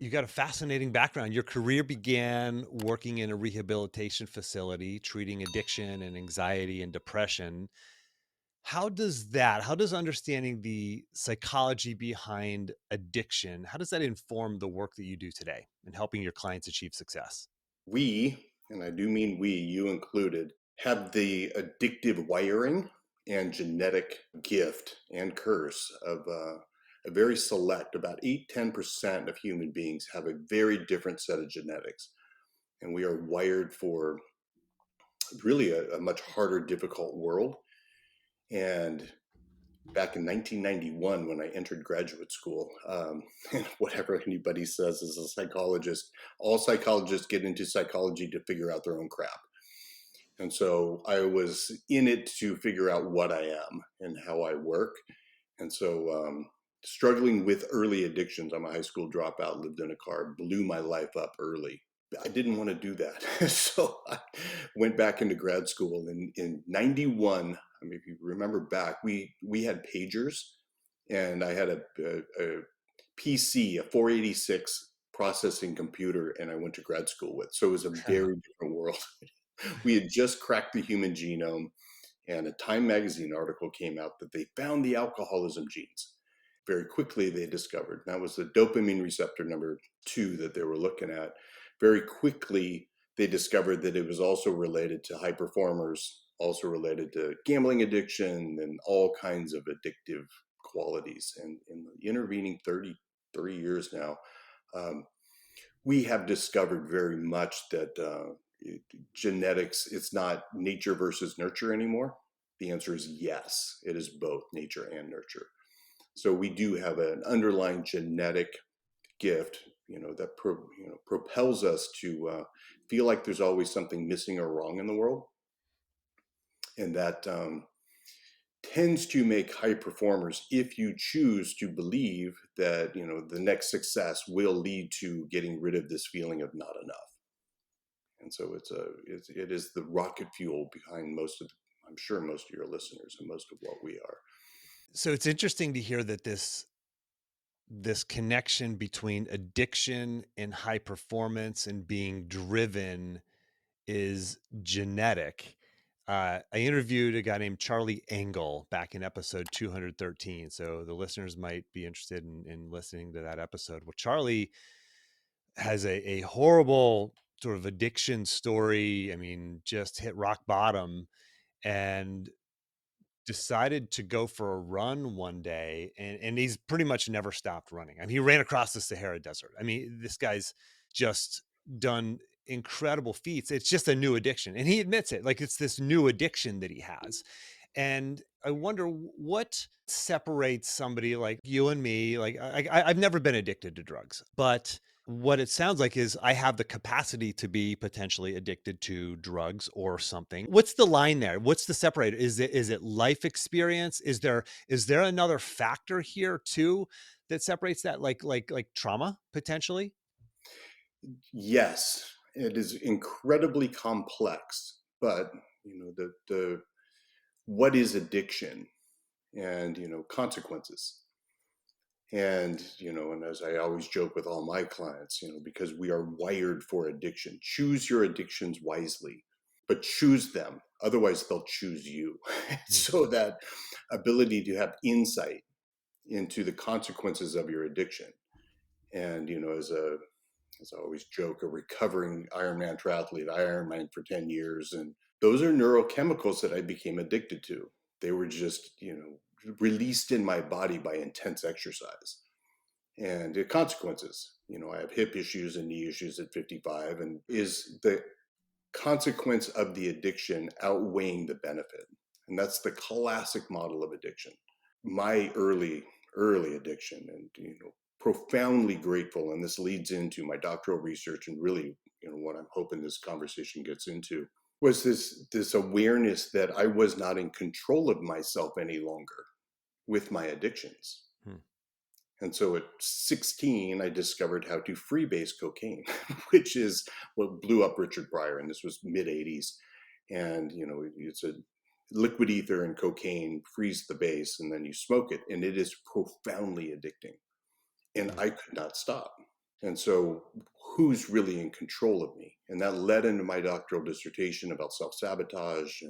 You got a fascinating background. Your career began working in a rehabilitation facility, treating addiction and anxiety and depression. How does understanding the psychology behind addiction, how does that inform the work that you do today in helping your clients achieve success? We, and I do mean we, you included, have the addictive wiring and genetic gift and curse of a very select, about 8-10% of human beings have a very different set of genetics. And we are wired for really a much harder, difficult world. And back in 1991, when I entered graduate school, and whatever anybody says as a psychologist, all psychologists get into psychology to figure out their own crap. And so I was in it to figure out what I am and how I work. And so struggling with early addictions, I'm a high school dropout, lived in a car, blew my life up early. I didn't want to do that. So I went back into grad school in 91. I mean, if you remember back, we had pagers and I had a PC, a 486 processing computer, and I went to grad school with. So it was a very different world. We had just cracked the human genome, and a Time magazine article came out that they found the alcoholism genes. Very quickly, they discovered that was the dopamine receptor number two that they were looking at. Very quickly, they discovered that it was also related to high performers, also related to gambling addiction, and all kinds of addictive qualities. And in the intervening 33 years now, um, we have discovered very much that genetics, it's not nature versus nurture anymore. The answer is yes, it is both nature and nurture. So we do have an underlying genetic gift, that propels us to feel like there's always something missing or wrong in the world, and that tends to make high performers if you choose to believe that the next success will lead to getting rid of this feeling of not enough. And so it is the rocket fuel behind most of I'm sure most of your listeners and most of what we are. So it's interesting to hear that this connection between addiction and high performance and being driven is genetic. I interviewed a guy named Charlie Engel back in episode 213. So the listeners might be interested in listening to that episode. Well, Charlie has a horrible sort of addiction story. I mean, just hit rock bottom and decided to go for a run one day, and he's pretty much never stopped running. I mean, he ran across the Sahara Desert. I mean, this guy's just done incredible feats. It's just a new addiction, and he admits it. Like, it's this new addiction that he has. And I wonder what separates somebody like you and me. Like, I've never been addicted to drugs, but what it sounds like is I have the capacity to be potentially addicted to drugs or something. What's the line there? What's the separator? Is it life experience? Is there another factor here too that separates that, like trauma potentially? Yes, it is incredibly complex, but the what is addiction and consequences. And as I always joke with all my clients, because we are wired for addiction, choose your addictions wisely, but choose them. Otherwise, they'll choose you. Mm. So that ability to have insight into the consequences of your addiction. And, as I always joke, a recovering Ironman triathlete, I Ironman for 10 years. And those are neurochemicals that I became addicted to. They were just, released in my body by intense exercise. And the consequences, I have hip issues and knee issues at 55. And is the consequence of the addiction outweighing the benefit? And that's the classic model of addiction. My early addiction, and profoundly grateful, and this leads into my doctoral research and really what I'm hoping this conversation gets into, was this awareness that I was not in control of myself any longer with my addictions. Hmm. And so at 16, I discovered how to freebase cocaine, which is what blew up Richard Pryor. And this was mid 80s. And, it's a liquid ether and cocaine, freeze the base, and then you smoke it. And it is profoundly addicting. And Hmm. I could not stop. And so, who's really in control of me? And that led into my doctoral dissertation about self-sabotage.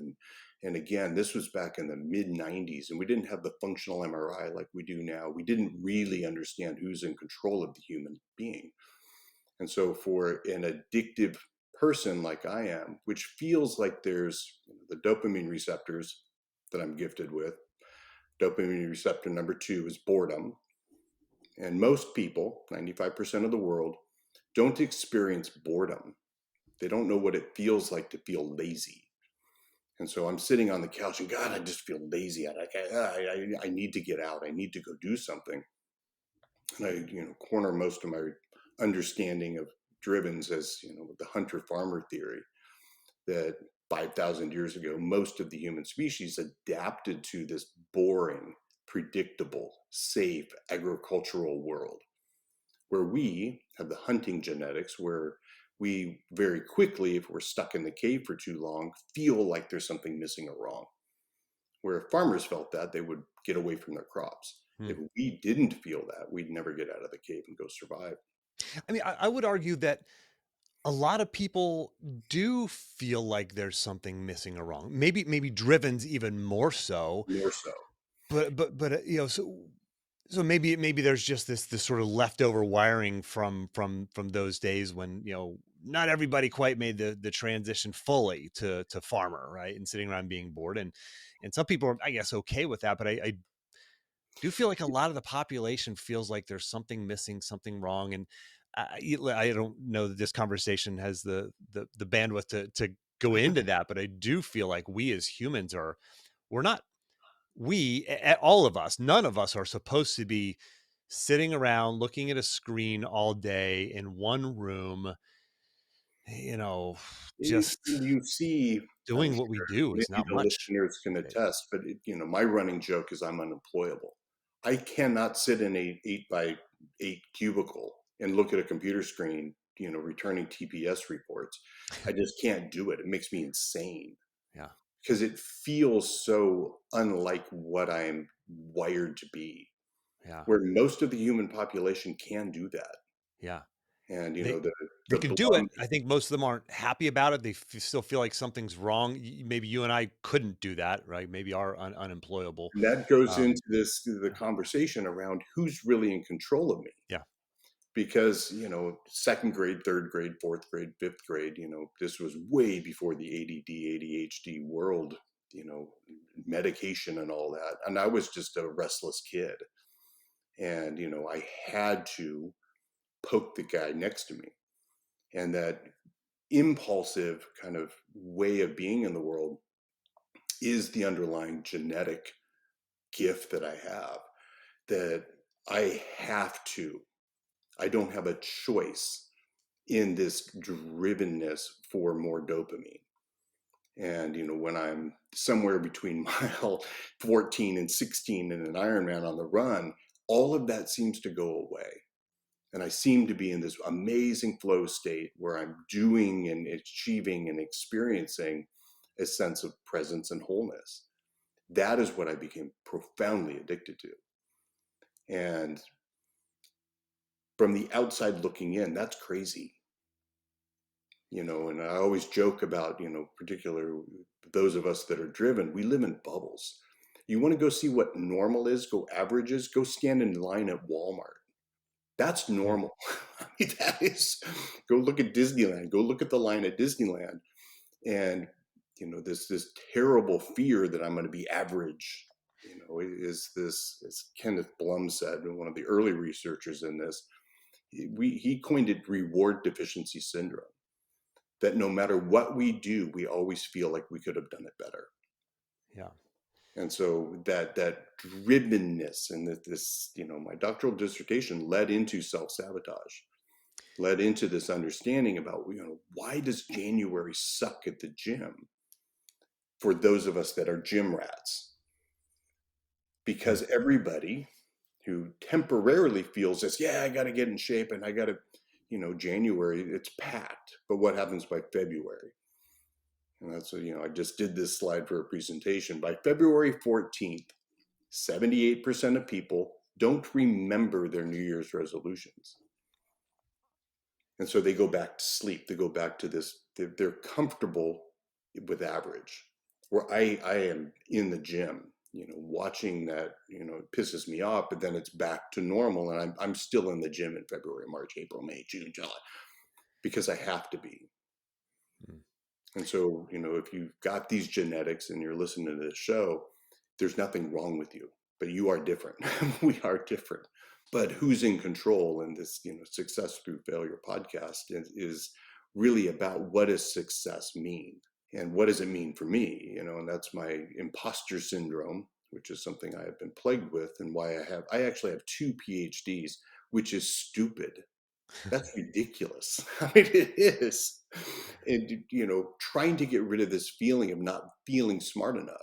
And again, this was back in the mid 90s, and we didn't have the functional MRI like we do now. We didn't really understand who's in control of the human being. And so, for an addictive person like I am, which feels like there's the dopamine receptors that I'm gifted with, dopamine receptor number two is boredom. And most people, 95% of the world, don't experience boredom. They don't know what it feels like to feel lazy. And so I'm sitting on the couch and God, I just feel lazy. I need to get out. I need to go do something. And I, corner most of my understanding of drivens as, the hunter farmer theory that 5,000 years ago, most of the human species adapted to this boring, predictable, safe agricultural world where we have the hunting genetics where we very quickly, if we're stuck in the cave for too long, feel like there's something missing or wrong. Where if farmers felt that, they would get away from their crops. Hmm. If we didn't feel that, we'd never get out of the cave and go survive. I mean, I would argue that a lot of people do feel like there's something missing or wrong. Maybe driven's even more so, More so. but so maybe there's just this sort of leftover wiring from those days when, not everybody quite made the transition fully to farmer, right? And sitting around being bored. And some people are, I guess, okay with that, but I do feel like a lot of the population feels like there's something missing, something wrong. And I don't know that this conversation has the bandwidth to go into that, but I do feel like we as humans we're not all of us, none of us are supposed to be sitting around looking at a screen all day in one room, you know, just You see, I'm doing what we sure do many is not of the much listeners can these days. attest, but my running joke is I'm unemployable. I cannot sit in a 8 by 8 cubicle and look at a computer screen, returning TPS reports. I just can't do it. It makes me insane Yeah, because it feels so unlike what I'm wired to be. yeah, Where most of the human population can do that, yeah. and They they the can do it. blonde. I think most of them aren't happy about it. They still feel like something's wrong. Maybe you and I couldn't do that, right? Maybe are unemployable. And that goes Um, into the conversation around who's really in control of me. yeah, Because, second grade, third grade, fourth grade, fifth grade, this was way before the ADD, ADHD world, you know, medication and all that. And I was just a restless kid. And, I had to poke the guy next to me. And that impulsive kind of way of being in the world is the underlying genetic gift that I have, that I have to, I don't have a choice in this drivenness for more dopamine. And, when I'm somewhere between mile 14 and 16 in an Ironman on the run, all of that seems to go away. And I seem to be in this amazing flow state where I'm doing and achieving and experiencing a sense of presence and wholeness. That is what I became profoundly addicted to. And from the outside looking in, that's crazy. And I always joke about, particular those of us that are driven, we live in bubbles. You want to go see what normal is, go averages, go stand in line at Walmart. That's mm, normal. I mean, that is, go look at Disneyland, go look at the line at Disneyland. And, this terrible fear that I'm going to be average, is this, as Kenneth Blum said, one of the early researchers in this, he coined it reward deficiency syndrome, that no matter what we do, we always feel like we could have done it better. yeah. And so that drivenness and this, my doctoral dissertation led into self-sabotage, led into this understanding about, why does January suck at the gym for those of us that are gym rats? Mm, Because everybody who temporarily feels this, yeah, I got to get in shape and I got to, January, it's packed. But what happens by February? And that's what, I just did this slide for a presentation. By February 14th, 78% of people don't remember their New Year's resolutions. And so they go back to sleep. They go back to this, they're comfortable with average. Where I am in the gym, watching that, it pisses me off, but then it's back to normal. And I'm still in the gym in February, March, April, May, June, July, because I have to be. Mm. And so, if you've got these genetics and you're listening to this show, there's nothing wrong with you, but you are different. We are different. But who's in control? And this, Success Through Failure podcast is really about, what does success mean? And what does it mean for me? And that's my imposter syndrome, which is something I have been plagued with, and why I actually have two PhDs, which is stupid. That's ridiculous. I mean, it is. And, trying to get rid of this feeling of not feeling smart enough,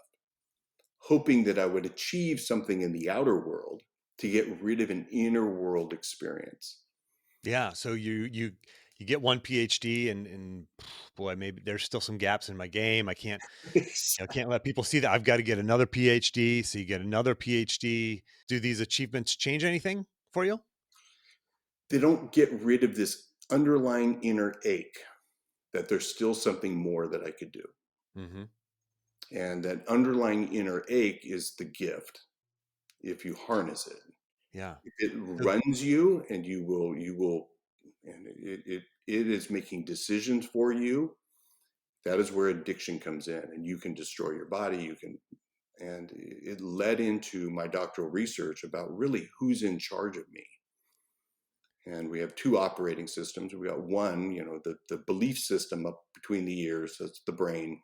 hoping that I would achieve something in the outer world to get rid of an inner world experience. Yeah, so you get one PhD and boy, maybe there's still some gaps in my game. I can't, can't let people see that. I've got to get another PhD. So you get another PhD. Do these achievements change anything for you? They don't get rid of this underlying inner ache that there's still something more that I could do. Hmm. And that underlying inner ache is the gift if you harness it. Yeah. It So runs you, and you will, and it is making decisions for you. That is where addiction comes in, and you can destroy your body. And it led into my doctoral research about really who's in charge of me. And we have two operating systems. We got one, the belief system up between the ears, that's the brain,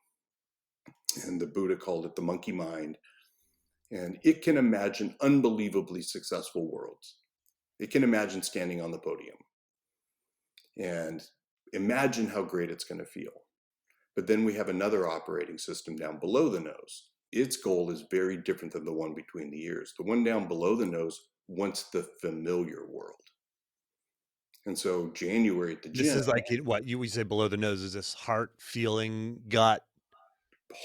and the Buddha called it the monkey mind. And it can imagine unbelievably successful worlds. It can imagine standing on the podium and imagine how great it's going to feel. But then we have another operating system down below the nose. Its goal is very different than the one between the ears. The one down below the nose wants the familiar world. And so, January at the this gym, is like what you would say below the nose is this heart, feeling, gut.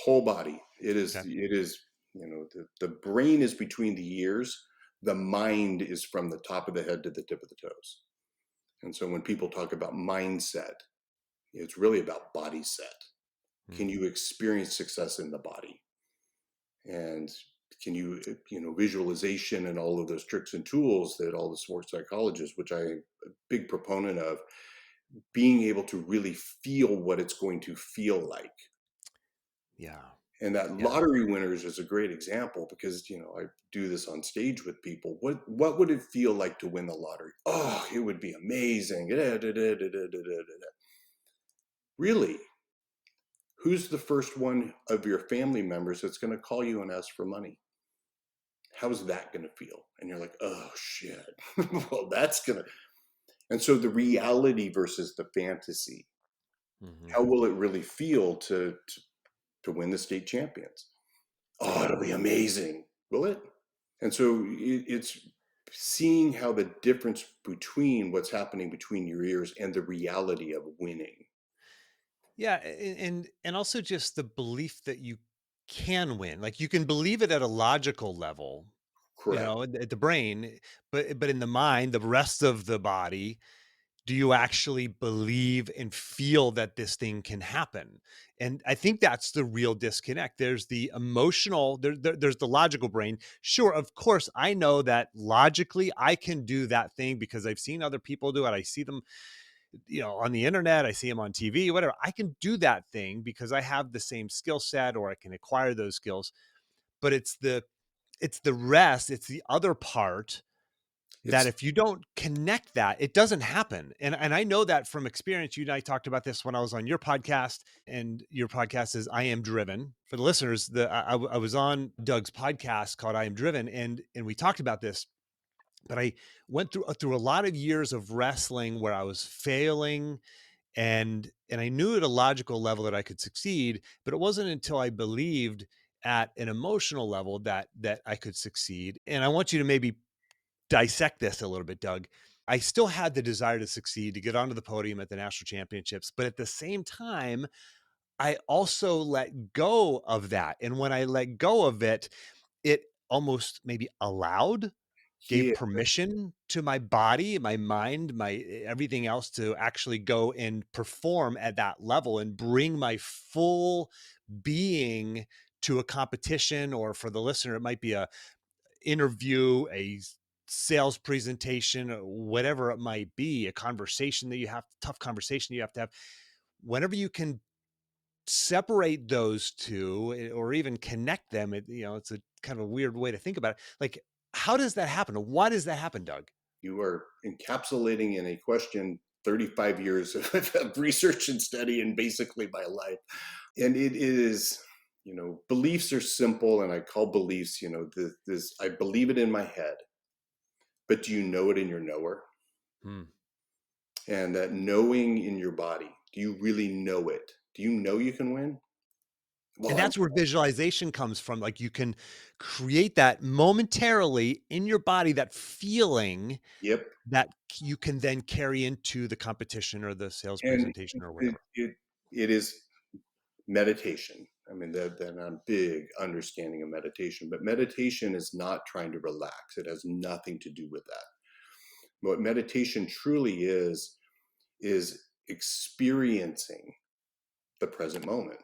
whole body. It is, Okay. the brain is between the ears. The mind is from the top of the head to the tip of the toes. And so when people talk about mindset, it's really about body set. Mm. Can you experience success in the body? And can you, visualization and all of those tricks and tools that all the sports psychologists, which I'm a big proponent of, being able to really feel what it's going to feel like. Yeah. And that Yeah. lottery winners is a great example, because I do this on stage with people. What would it feel like to win the lottery? Oh, it would be amazing. Really? Who's the first one of your family members that's going to call you and ask for money? How's that going to feel? And you're like, oh shit. Well, that's going to. And so the reality versus the fantasy. Hmm. How will it really feel to win the state champions? Oh, it'll be amazing. Will it? And so it's seeing how the difference between what's happening between your ears and the reality of winning. Yeah, and also just the belief that you can win. Like you can believe it at a logical level, Correct. at the brain, but in the mind, the rest of the body, do you actually believe and feel that this thing can happen? And I think that's the real disconnect. There's the emotional, there's the logical brain. Sure, of course, I know that logically I can do that thing because I've seen other people do it. I see them, on the internet, I see them on TV, whatever. I can do that thing because I have the same skill set or I can acquire those skills. But it's the rest, it's the other part that It's if you don't connect that, it doesn't happen. And I know that from experience. You and I talked about this when I was on your podcast, and your podcast is I Am Driven. For the listeners, I was on Doug's podcast called I Am Driven, and we talked about this. But I went through a lot of years of wrestling where I was failing, and I knew at a logical level that I could succeed, but it wasn't until I believed at an emotional level that I could succeed. And I want you to maybe dissect this a little bit, Doug. I still had the desire to succeed, to get onto the podium at the national championships, but at the same time, I also let go of that. And when I let go of it, it almost maybe allowed gave Yeah, permission to my body, my mind, my everything else to actually go and perform at that level and bring my full being to a competition, or for the listener, it might be a interview, a sales presentation, whatever it might be, a conversation that you have, tough conversation you have to have. Whenever you can separate those two, or even connect them, it's a kind of a weird way to think about it. Like, how does that happen? Why does that happen, Doug? you are encapsulating in a question 35 years of research and study and basically my life. And it is, beliefs are simple, and I call beliefs, this, I believe it in my head, but do you know it in your knower? Hmm. And that knowing in your body, do you really know it? Do you know you can win? And Well, that's where visualization comes from. Like, you can create that momentarily in your body, that feeling yep. that you can then carry into the competition or the sales And presentation or it, whatever. it, it is meditation. I mean, that I'm big understanding of meditation, but meditation is not trying to relax. It has nothing to do with that. What meditation truly is experiencing the present moment.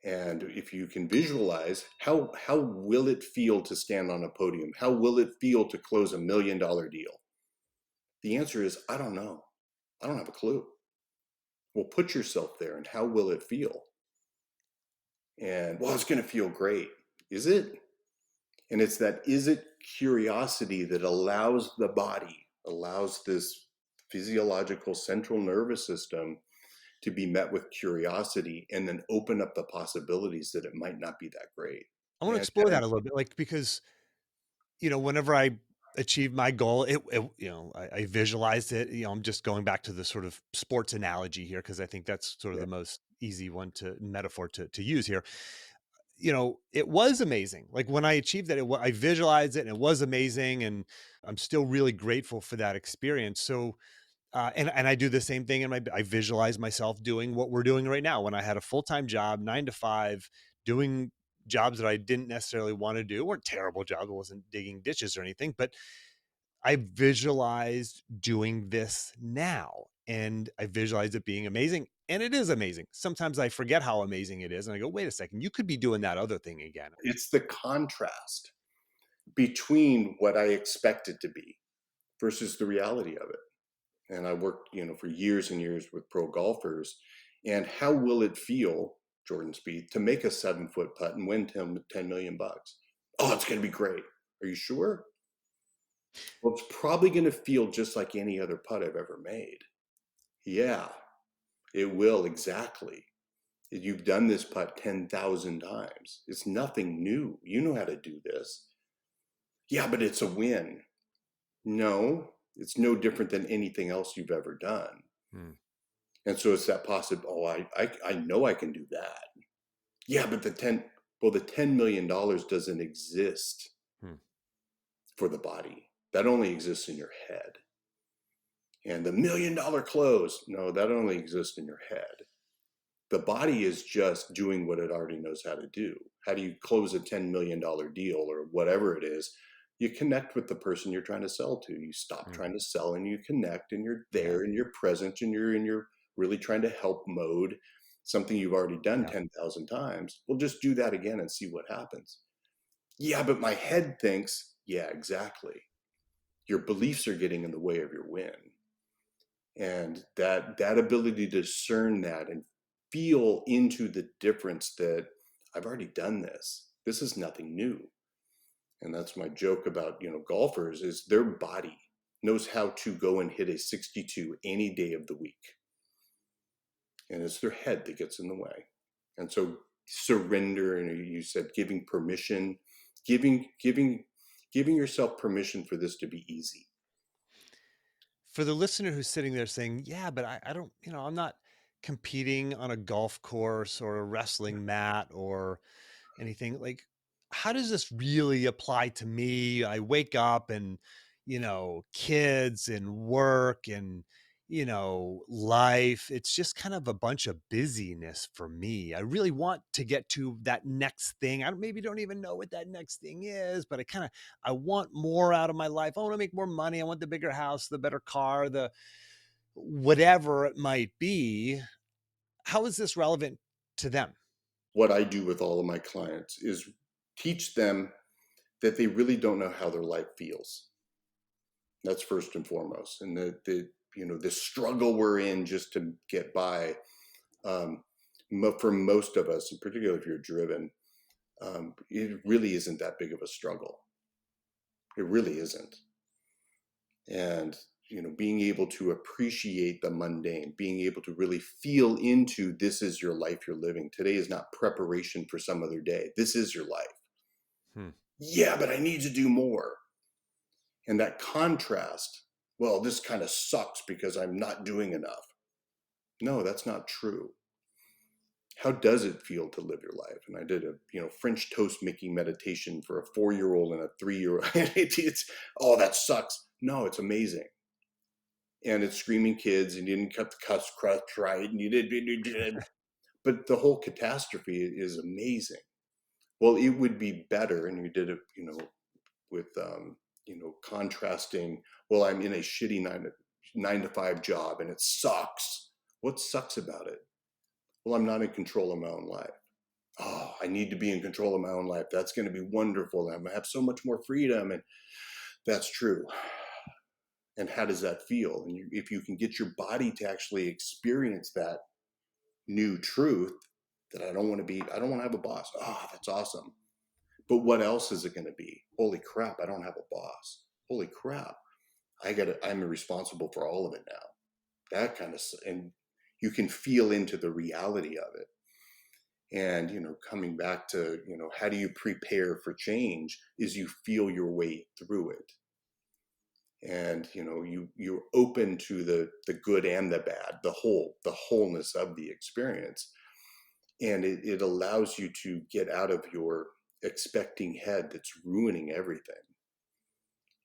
And if you can visualize how will it feel to stand on a podium? How will it feel to close $1 million deal? The answer is I don't know. I don't have a clue. Well, put yourself there and how will it feel? And well, it's going to feel great. Is it? And it's that is it curiosity that allows the body, allows this physiological central nervous system to be met with curiosity and then open up the possibilities that it might not be that great. I want to And explore that a little bit, like, because whenever I achieved my goal, I visualized it. I'm just going back to the sort of sports analogy here because I think that's sort of yeah, the most easy one to metaphor to use here. It was amazing. Like, when I achieved that, I visualized it and it was amazing, and I'm still really grateful for that experience. So, and I do the same thing I visualize myself doing what we're doing right now. When I had a full time job, 9 to 5, doing jobs that I didn't necessarily want to do, weren't terrible jobs. I wasn't digging ditches or anything, but I visualized doing this now, and I visualized it being amazing. And it is amazing. Sometimes I forget how amazing it is. And I go, wait a second, you could be doing that other thing again. it's the contrast between what I expect it to be versus the reality of it. And I worked, for years and years with pro golfers. And how will it feel, Jordan Speed, to make a 7 foot putt and win 10 million bucks? Oh, it's going to be great. Are you sure? Well, it's probably going to feel just like any other putt I've ever made. Yeah, it will, exactly. You've done this putt 10,000 times. It's nothing new. You know how to do this. Yeah, but it's a win. No, it's no different than anything else you've ever done. Hmm, And so it's that possible. Oh, I know I can do that. Yeah, but the $10 million doesn't exist hmm. for the body. That only exists in your head. And the $1 million close, no, that only exists in your head. The body is just doing what it already knows how to do. How do you close a $10 million deal or whatever it is? You connect with the person you're trying to sell to. You stop Hmm. trying to sell and you connect and you're Yeah. there and you're present and you're in your really trying to help mode, something you've already done Yeah. 10,000 times. Well, just do that again and see what happens. Yeah, but my head thinks, yeah, exactly. Your beliefs are getting in the way of your win. And that ability to discern that and feel into the difference that I've already done this. This is nothing new. And that's my joke about, golfers is their body knows how to go and hit a 62 any day of the week. And it's their head that gets in the way. And so surrender, and you said giving permission, giving giving giving yourself permission for this to be easy. For the listener who's sitting there saying, yeah, but I don't, I'm not competing on a golf course or a wrestling mat or anything, like, how does this really apply to me? I wake up and, kids and work and, life. It's just kind of a bunch of busyness for me. I really want to get to that next thing. I maybe don't even know what that next thing is, but I want more out of my life. I want to make more money. I want the bigger house, the better car, the whatever it might be. How is this relevant to them? What I do with all of my clients is teach them that they really don't know how their life feels. That's first and foremost. And the struggle we're in just to get by, um, for most of us, and particularly if you're driven, it really isn't that big of a struggle. It really isn't. And being able to appreciate the mundane, being able to really feel into this is your life you're living. Today is not preparation for some other day. This is your life. Hmm. Yeah, but I need to do more. And that contrast, well, this kind of sucks because I'm not doing enough. No, that's not true. How does it feel to live your life? And I did a French toast making meditation for a 4-year-old and a 3-year-old. It's oh, that sucks. No, it's amazing. And it's screaming kids, and you didn't cut the crust right, and you did, but the whole catastrophe is amazing. Well, it would be better, and you did it, with contrasting. Well, I'm in a shitty nine to five job, and it sucks. What sucks about it? Well, I'm not in control of my own life. Oh, I need to be in control of my own life. That's going to be wonderful. I'm going to have so much more freedom, and that's true. And how does that feel? And if you can get your body to actually experience that new truth, that I don't want to have a boss. Oh, that's awesome. But what else is it going to be? Holy crap, I don't have a boss. Holy crap, I'm responsible for all of it now. That kind of, and you can feel into the reality of it. And, coming back to, how do you prepare for change is you feel your way through it. And, you're open to the good and the bad, the wholeness of the experience. And it allows you to get out of your expecting head that's ruining everything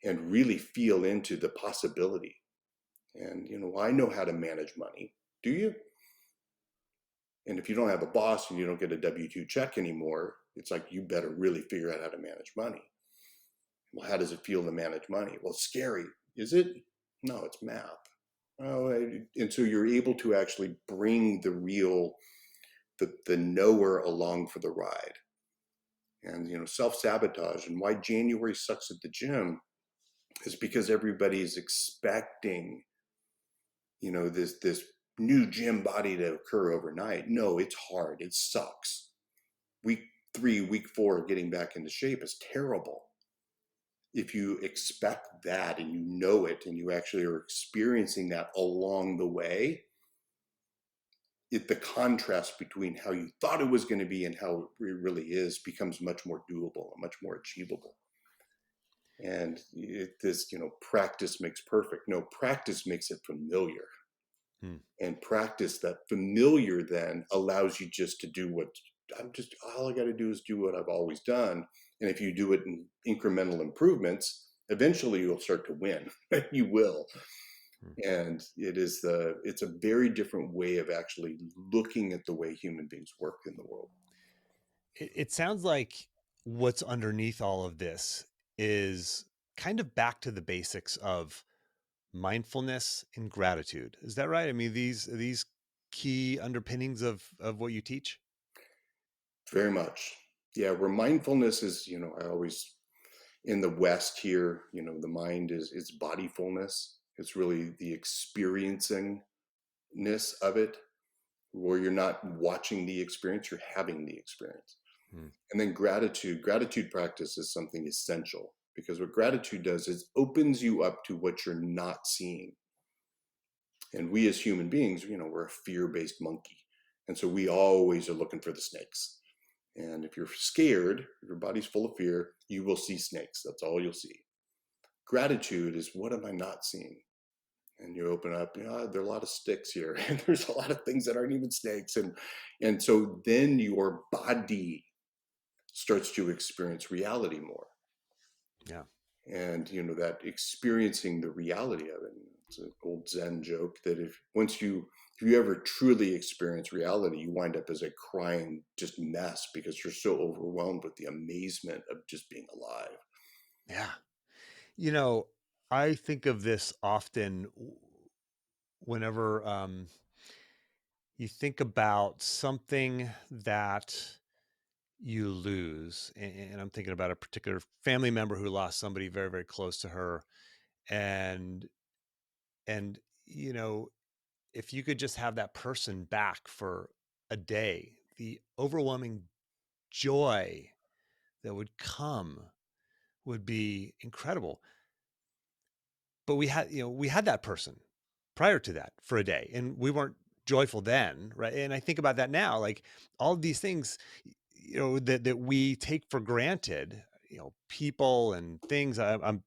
and really feel into the possibility. And, I know how to manage money. Do you? And if you don't have a boss and you don't get a W-2 check anymore, it's like you better really figure out how to manage money. Well, how does it feel to manage money? Well, it's scary. Is it? No, it's math. Oh, and so you're able to actually bring the knower along for the ride. And self-sabotage, and why January sucks at the gym is because everybody is expecting this new gym body to occur overnight. No, it's hard. It sucks. Week 3, week 4, getting back into shape is terrible. If you expect that and you know it and you actually are experiencing that along the way, the contrast between how you thought it was going to be and how it really is becomes much more doable and much more achievable. And practice makes perfect. No, practice makes it familiar. Hmm. And practice that familiar then allows you just to do all I got to do is do what I've always done. And if you do it in incremental improvements, eventually you'll start to win. You will. Hmm. And it's a very different way of actually looking at the way human beings work in the world. It sounds like what's underneath all of this is kind of back to the basics of mindfulness and gratitude. Is that right? I mean, these key underpinnings of what you teach? Very much. Yeah, where mindfulness is, I always in the West here, the mind is it's bodyfulness. It's really the experiencingness of it, where you're not watching the experience, you're having the experience. Hmm. And then gratitude practice is something essential, because what gratitude does is opens you up to what you're not seeing. And we as human beings, we're a fear-based monkey. And so we always are looking for the snakes. And if you're scared, if your body's full of fear, you will see snakes. That's all you'll see. Gratitude is, what am I not seeing? And you open up, there are a lot of sticks here, and there's a lot of things that aren't even snakes. And so then your body starts to experience reality more. Yeah. And that experiencing the reality of it. It's an old Zen joke that if you ever truly experience reality, you wind up as a crying just mess because you're so overwhelmed with the amazement of just being alive. Yeah. You know, I think of this often whenever you think about something that you lose. And I'm thinking about a particular family member who lost somebody very, very close to her. And, and, you know, if you could just have that person back for a day, the overwhelming joy that would come would be incredible. But we had that person prior to that for a day, and we weren't joyful then, right? And I think about that now, like all of these things, that we take for granted, people and things. I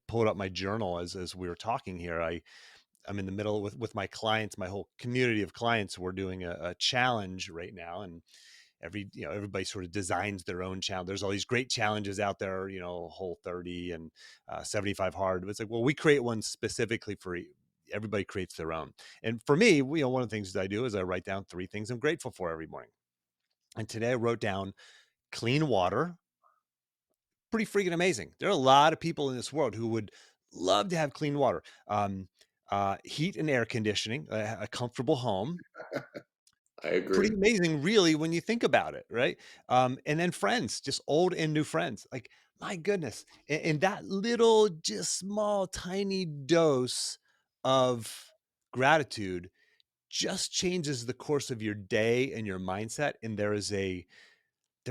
pulled up my journal as we were talking here. I'm in the middle with my clients, my whole community of clients. We're doing a challenge right now, and everybody sort of designs their own challenge. There's all these great challenges out there, Whole 30 and 75 hard. It's like, well, we create one specifically for everybody creates their own. And for me, one of the things that I do is I write down 3 things I'm grateful for every morning. And today I wrote down clean water. Pretty freaking amazing. There are a lot of people in this world who would love to have clean water. Heat and air conditioning, a comfortable home. I agree. Pretty amazing, really, when you think about it, right? And then friends, just old and new friends. Like, my goodness. And that little, just small, tiny dose of gratitude just changes the course of your day and your mindset. And there's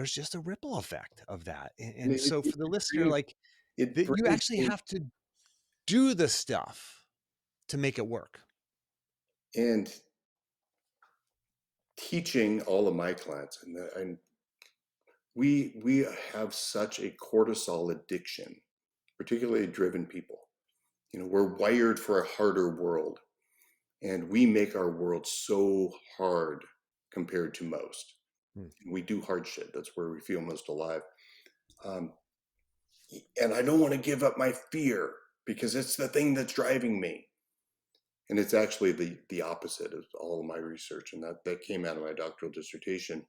just a ripple effect of that. And, And and so for the listener, brings like it that, you brings actually me have to do the stuff to make it work. and teaching all of my clients, and we have such a cortisol addiction, particularly driven people. We're wired for a harder world, and we make our world so hard compared to most. Hmm. We do hard shit. That's where we feel most alive. Um, and I don't want to give up my fear because it's the thing that's driving me. And it's actually the opposite of all of my research, and that came out of my doctoral dissertation.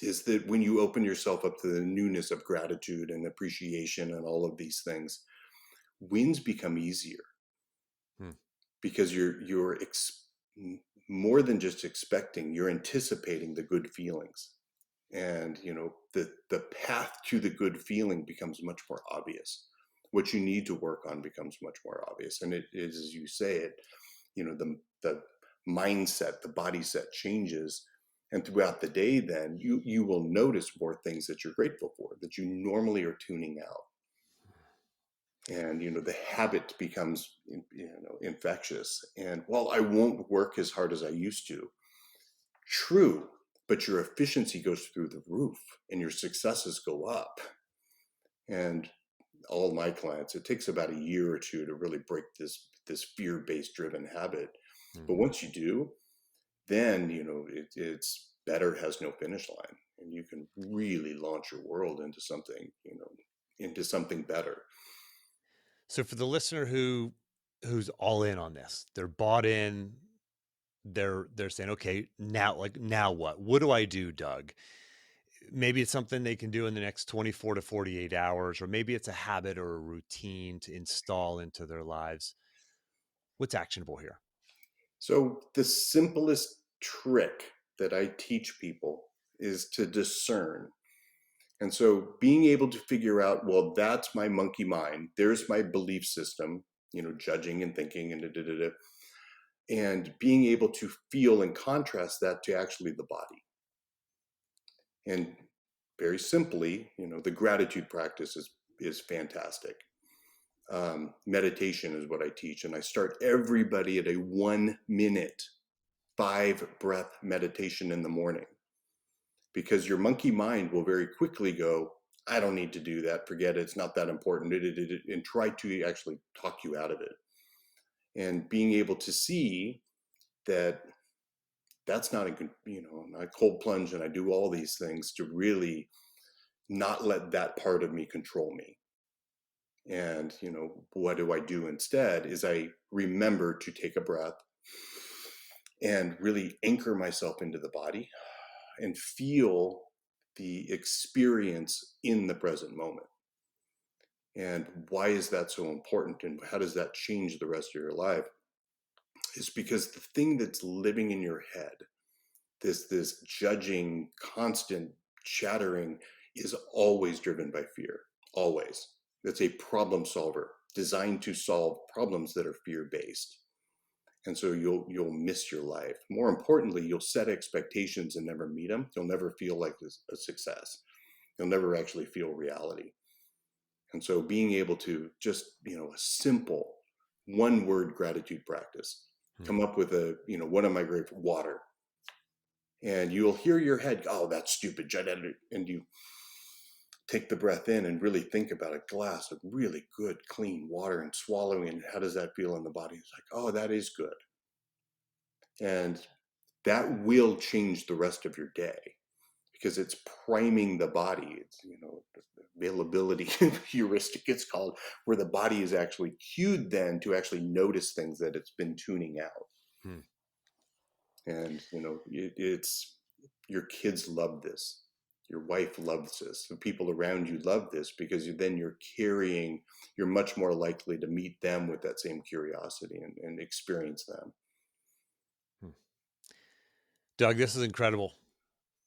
Is that when you open yourself up to the newness of gratitude and appreciation and all of these things, wins become easier Hmm. because more than just expecting, you're anticipating the good feelings, and the path to the good feeling becomes much more obvious. What you need to work on becomes much more obvious, and it is, as you say it, the mindset, the body set changes. And throughout the day, then you will notice more things that you're grateful for that you normally are tuning out. And the habit becomes infectious. And while I won't work as hard as I used to, true, but your efficiency goes through the roof and your successes go up. And all my clients, it takes about a year or two to really break this fear-based driven habit. But Mhm. once you do, then it's better has no finish line, and you can really launch your world into something better. So for the listener who's all in on this, they're bought in, they're saying, okay, now what? What do I do, Doug? Maybe it's something they can do in the next 24 to 48 hours, or maybe it's a habit or a routine to install into their lives. What's actionable here? So the simplest trick that I teach people is to discern. And so being able to figure out, well, that's my monkey mind. There's my belief system, judging and thinking and da, da, da, da, and being able to feel and contrast that to actually the body. And very simply, the gratitude practice is fantastic. Meditation is what I teach, and I start everybody at a 1 minute 5 breath meditation in the morning, because your monkey mind will very quickly go, I don't need to do that, forget it, it's not that important, and try to actually talk you out of it. And being able to see that that's not a good, I cold plunge and I do all these things to really not let that part of me control me. And, what do I do instead is I remember to take a breath and really anchor myself into the body and feel the experience in the present moment. And why is that so important? And how does that change the rest of your life? Is because the thing that's living in your head, this judging, constant chattering, is always driven by fear. Always. It's a problem solver designed to solve problems that are fear based. And so you'll miss your life. More importantly, you'll set expectations and never meet them. You'll never feel like a success. You'll never actually feel reality. And so being able to just, a simple one word gratitude practice, Hmm. come up with one of my great water, and you'll hear your head, oh, that's stupid. And you take the breath in and really think about a glass of really good, clean water and swallowing. And how does that feel in the body? It's like, oh, that is good. And that will change the rest of your day because it's priming the body. It's, availability heuristic, it's called, where the body is actually cued then to actually notice things that it's been tuning out. Hmm. And, it's your kids love this. Your wife loves this. The people around you love this because then you're much more likely to meet them with that same curiosity and experience them. Hmm. Doug, this is incredible.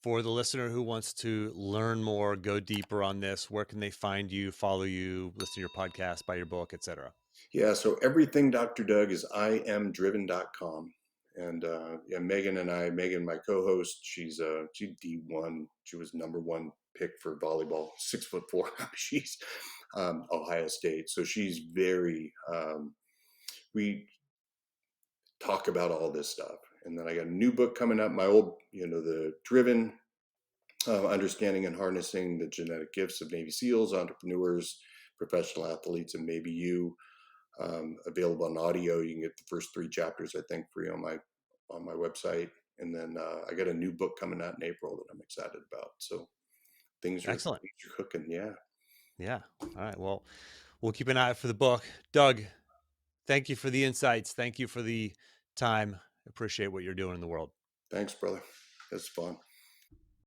For the listener who wants to learn more, go deeper on this, where can they find you, follow you, listen to your podcast, buy your book, etc.? Yeah, so everything Dr. Doug is imdriven.com. And yeah, Megan, my co-host, she's D1. She was number one pick for volleyball, 6'4". She's Ohio State. So she's we talk about all this stuff. And then I got a new book coming up, my old, the Driven, Understanding and Harnessing the Genetic Gifts of Navy SEALs, Entrepreneurs, Professional Athletes, and Maybe You. Available on audio. You can get the first 3 chapters, I think, free on my website. And then I got a new book coming out in April that I'm excited about. So Excellent. things are cooking. Yeah. Yeah. All right. Well, we'll keep an eye out for the book. Doug, thank you for the insights. Thank you for the time. Appreciate what you're doing in the world. Thanks, brother. It's fun.